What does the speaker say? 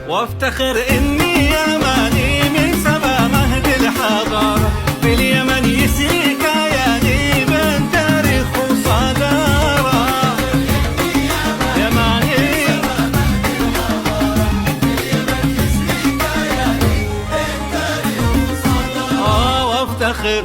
وافتخر اني يماني من سبا مهد الحضارة، في اليمن يسري كياني بين تاريخ وصدارة. يماني وافتخر